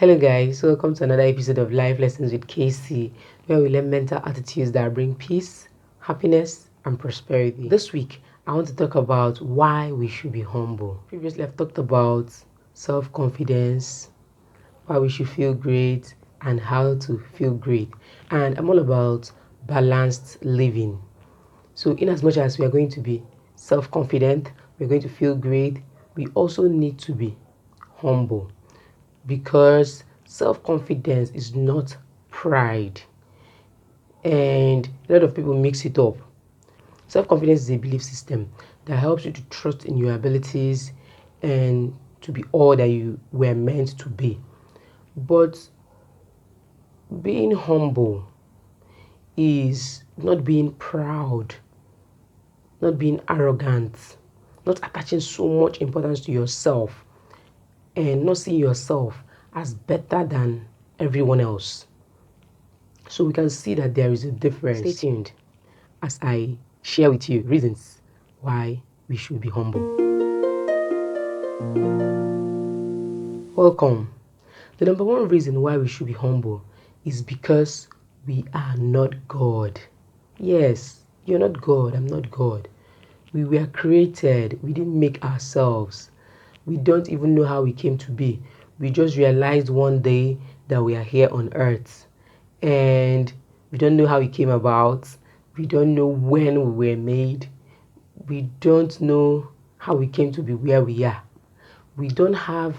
Hello guys, welcome to another episode of Life Lessons with Casey, where we learn mental attitudes that bring peace, happiness, and prosperity. This week, I want to talk about why we should be humble. Previously, I've talked about self-confidence, why we should feel great, and how to feel great. And I'm all about balanced living. So in as much as we are going to be self-confident, we're going to feel great, we also need to be humble, because self-confidence is not pride, and a lot of people mix it up. Self-confidence is a belief system that helps you to trust in your abilities and to be all that you were meant to be. But being humble is not being proud, not being arrogant, not attaching so much importance to yourself, and not seeing yourself as better than everyone else. So we can see that there is a difference. Stay tuned as I share with you reasons why we should be humble. Welcome. The number one reason why we should be humble is because we are not God. Yes, you're not God, I'm not God. We were created, we didn't make ourselves. We don't even know how we came to be. We just realized one day that we are here on earth, and we don't know how it came about. We don't know when we were made. We don't know how we came to be where we are. We don't have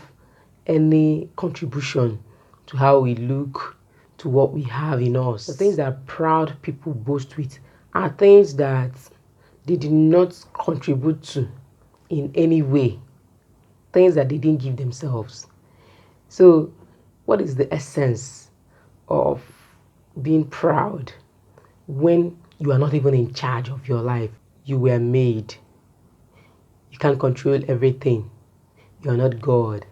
any contribution to how we look, to what we have in us. The things that proud people boast with are things that they did not contribute to in any way, things that they didn't give themselves. So, what is the essence of being proud when you are not even in charge of your life? You were made. You can't control everything. You're not God.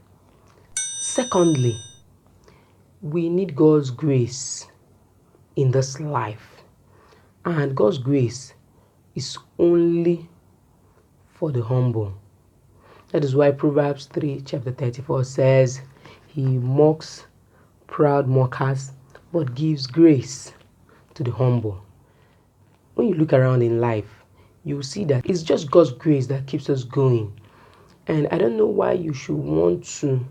Secondly, we need God's grace in this life. And God's grace is only for the humble. That is why Proverbs 3 chapter 34 says, He mocks proud mockers, but gives grace to the humble. When you look around in life, you see that it's just God's grace that keeps us going. And I don't know why you should want to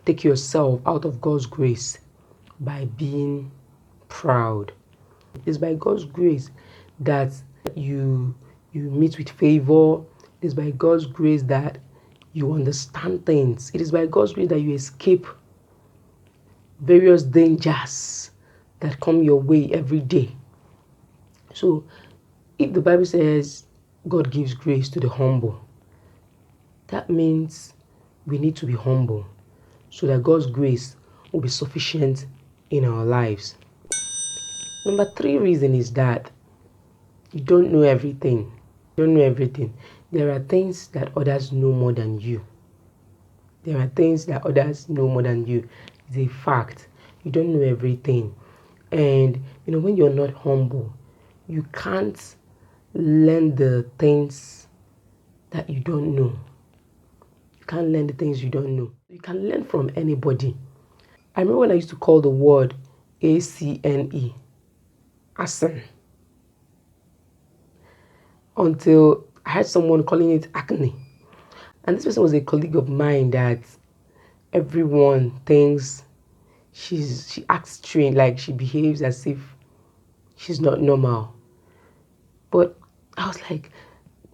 take yourself out of God's grace by being proud. It's by God's grace that you meet with favor. It is by God's grace that you understand things. It is by God's grace that you escape various dangers that come your way every day. So, if the Bible says God gives grace to the humble, that means we need to be humble so that God's grace will be sufficient in our lives. Number 3 reason is that you don't know everything. You don't know everything. There are things that others know more than you. There are things that others know more than you. It's a fact. You don't know everything. And when you're not humble, you can't learn the things that you don't know. You can't learn the things you don't know. You can learn from anybody. I remember when I used to call the word ACNE, Asen, until I had someone calling it acne. And this person was a colleague of mine that everyone thinks she acts strange, like she behaves as if she's not normal. But I was like,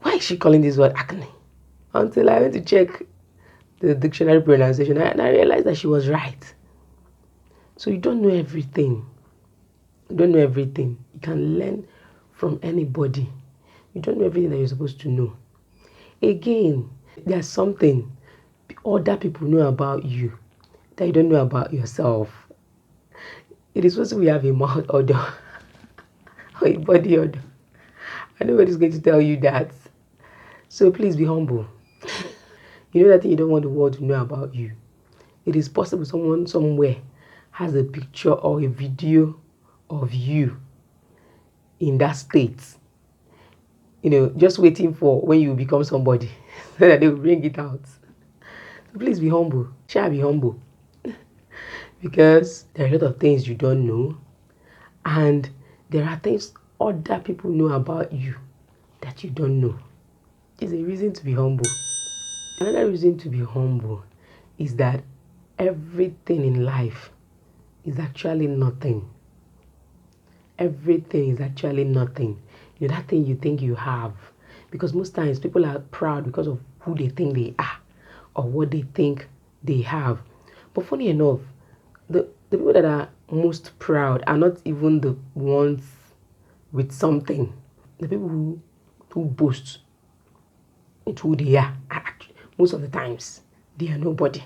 why is she calling this word acne? Until I went to check the dictionary pronunciation and I realized that she was right. So you don't know everything. You don't know everything. You can learn from anybody. You don't know everything that you're supposed to know. Again, there's something other people know about you that you don't know about yourself. It is supposed to be have a mouth odor or a body odor. And nobody's going to tell you that. So please be humble. You know that thing you don't want the world to know about you. It is possible someone somewhere has a picture or a video of you in that state. Just waiting for when you become somebody so that they will bring it out. So please be humble. Shall be humble. because there are a lot of things you don't know, and there are things other people know about you that you don't know. It's a reason to be humble. Another reason to be humble is that everything in life is actually nothing. Everything is actually nothing. That thing you think you have. Because most times people are proud because of who they think they are or what they think they have. But funny enough, the people that are most proud are not even the ones with something. The people who boast with who they are, most of the times, they are nobody.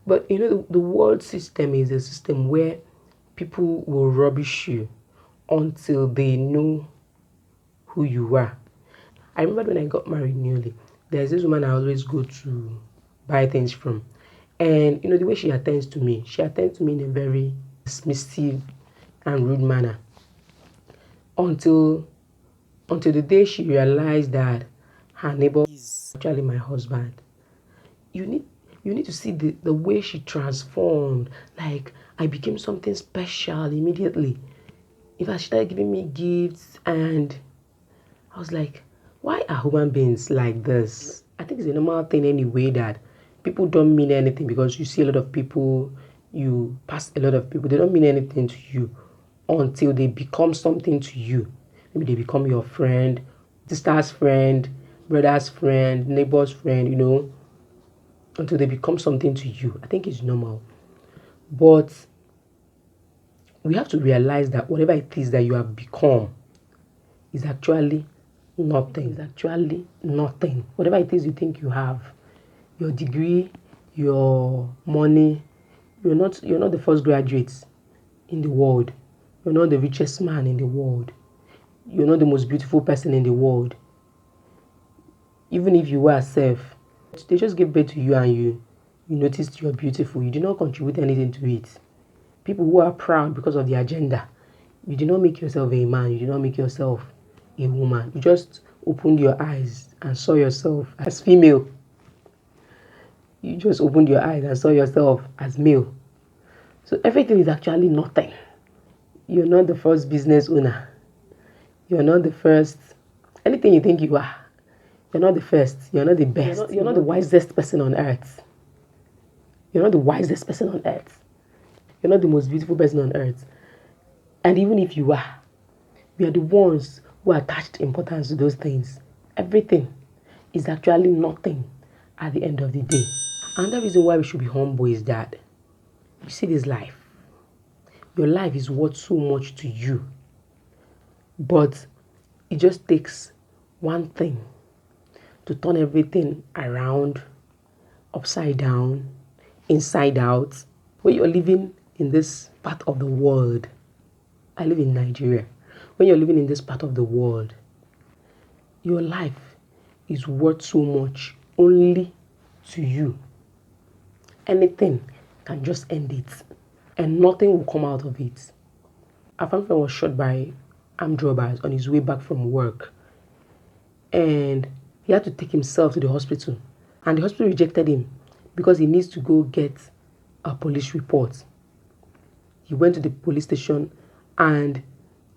But the world system is a system where people will rubbish you until they know who you are. I remember when I got married newly, there's this woman I always go to buy things from. And the way she attends to me in a very dismissive and rude manner. Until the day she realized that her neighbor is actually my husband. You need to see the way she transformed. Like, I became something special immediately. In fact, she started giving me gifts, and I was like, why are human beings like this? I think it's a normal thing anyway that people don't mean anything because you see a lot of people, you pass a lot of people, they don't mean anything to you until they become something to you. Maybe they become your friend, sister's friend, brother's friend, neighbor's friend, until they become something to you. I think it's normal. But we have to realize that whatever it is that you have become is actually nothing. It's actually nothing. Whatever it is you think you have, your degree, your money, you're not the first graduate in the world. You're not the richest man in the world. You're not the most beautiful person in the world. Even if you were self, they just gave birth to you and you noticed you're beautiful. You did not contribute anything to it. People who are proud because of the agenda, you did not make yourself a man. You did not make yourself a woman. You just opened your eyes and saw yourself as female. You just opened your eyes and saw yourself as male. So everything is actually nothing. You're not the first business owner. You're not the first. Anything you think you are, you're not the first. You're not the best. You're not the wisest person on earth. You're not the wisest person on earth. You're not the most beautiful person on earth. And even if you are, we are the ones who attached importance to those things. Everything is actually nothing at the end of the day. Another reason why we should be humble is that you see this life. Your life is worth so much to you. But it just takes one thing to turn everything around, upside down, inside out. When you're living in this part of the world, I live in Nigeria. When you're living in this part of the world, your life is worth so much only to you. Anything can just end it, and nothing will come out of it. A family friend was shot by armed robbers on his way back from work, and he had to take himself to the hospital, and the hospital rejected him because he needs to go get a police report. He went to the police station and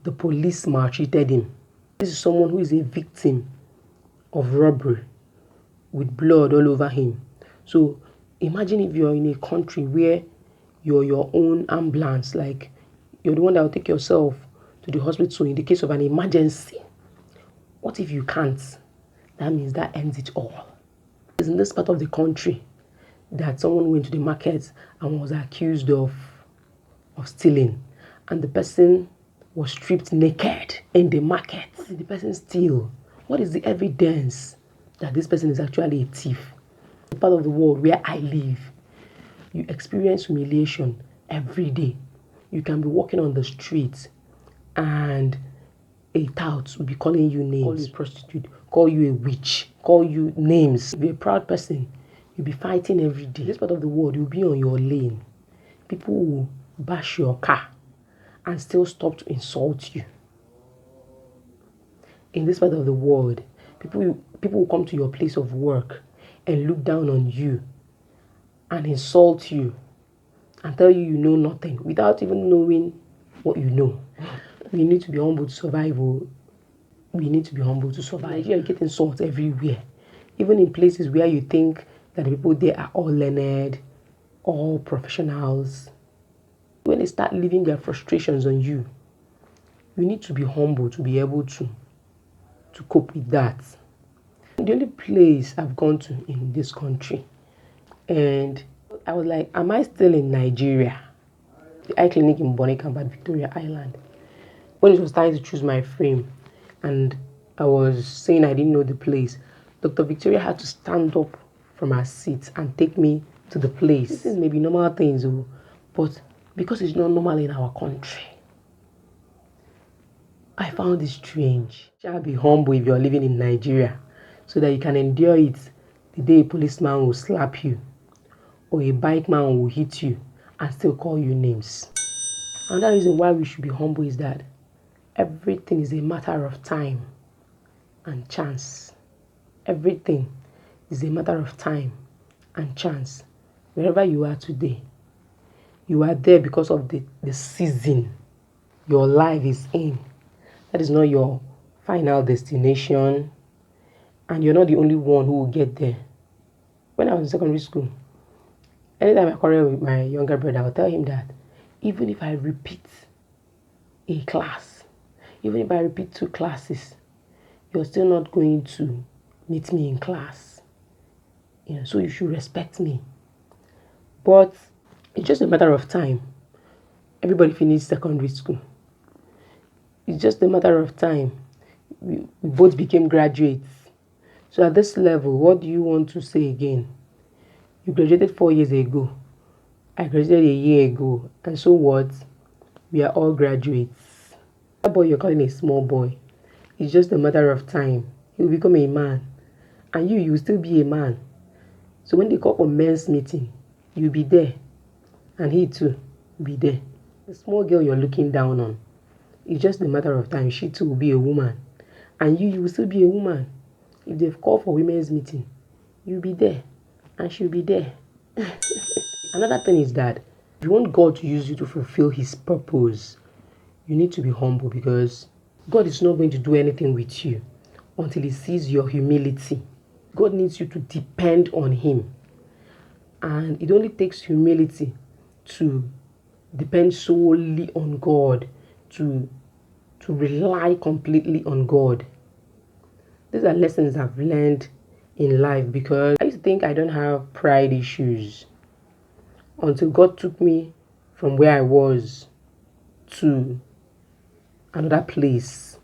the police maltreated him. This is someone who is a victim of robbery with blood all over him. So imagine if you're in a country where you're your own ambulance, like you're the one that will take yourself to the hospital in the case of an emergency. What if you can't? That means that ends it all. It's in this part of the country that someone went to the market and was accused of stealing, and the person was stripped naked in the market. What did the person steal? What is the evidence that this person is actually a thief? The part of the world where I live, you experience humiliation every day. You can be walking on the street and a tout will be calling you names, call you a prostitute, call you a witch, call you names. Be a proud person. You'll be fighting every day. This part of the world, you'll be on your lane. People will bash your car and still stop to insult you. In this part of the world, people will come to your place of work and look down on you and insult you and tell you you know nothing without even knowing what you know. We need to be humble to survive. We need to be humble to survive. You're getting insults everywhere, even in places where you think that the people there are all learned, all professionals. When they start leaving their frustrations on you, you need to be humble to be able to cope with that. The only place I've gone to in this country, and I was like, am I still in Nigeria? The eye clinic in Bonny Camp, Victoria Island. When it was time to choose my frame, and I was saying I didn't know the place, Dr. Victoria had to stand up from her seat and take me to the place. This is maybe normal things, but because it's not normal in our country, I found it strange. Just be humble if you're living in Nigeria so that you can endure it the day a policeman will slap you or a bike man will hit you and still call you names. Another reason why we should be humble is that everything is a matter of time and chance. Everything is a matter of time and chance. Wherever you are today, you are there because of the season your life is in. That is not your final destination, and you're not the only one who will get there. When I was in secondary school, anytime I quarrel with my younger brother, I'll tell him that even if I repeat a class, even if I repeat 2 classes, you're still not going to meet me in class. So you should respect me. But it's just a matter of time. Everybody finished secondary school. It's just a matter of time. We both became graduates. So at this level, what do you want to say again? You graduated 4 years ago. I graduated a year ago. And so what? We are all graduates. That boy you're calling a small boy, it's just a matter of time. He will become a man. And you will still be a man. So when they call for men's meeting, you'll be there. And he too will be there. The small girl you're looking down on, it's just a matter of time. She too will be a woman. And you will still be a woman. If they've called for women's meeting, you'll be there. And she'll be there. Another thing is that if you want God to use you to fulfill his purpose, you need to be humble, because God is not going to do anything with you until he sees your humility. God needs you to depend on him. And it only takes humility to depend solely on God, to rely completely on God. These are lessons I've learned in life, because I used to think I don't have pride issues until God took me from where I was to another place.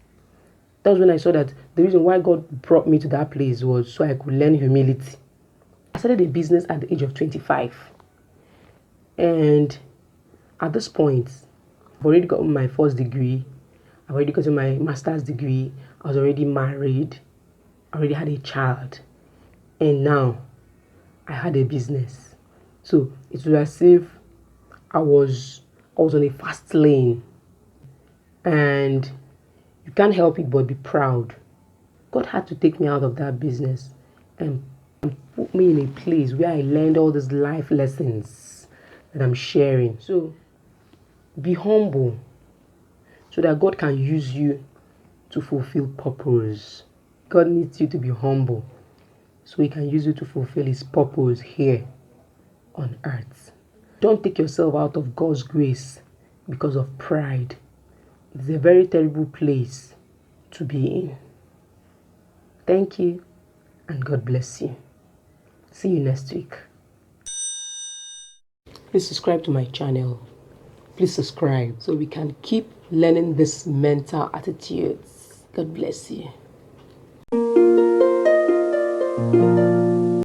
That was when I saw that the reason why God brought me to that place was so I could learn humility. I started a business at the age of 25. And at this point, I've already gotten my first degree. I've already gotten my master's degree. I was already married. I already had a child. And now, I had a business. So, it was as if I was on a fast lane. And you can't help it but be proud. God had to take me out of that business and put me in a place where I learned all these life lessons that I'm sharing. So be humble so that God can use you to fulfill purpose. God needs you to be humble so he can use you to fulfill his purpose here on earth. Don't take yourself out of God's grace because of pride. It's a very terrible place to be in. Thank you, and God bless you. See you next week. Please subscribe to my channel. Please subscribe so we can keep learning these mental attitudes. God bless you.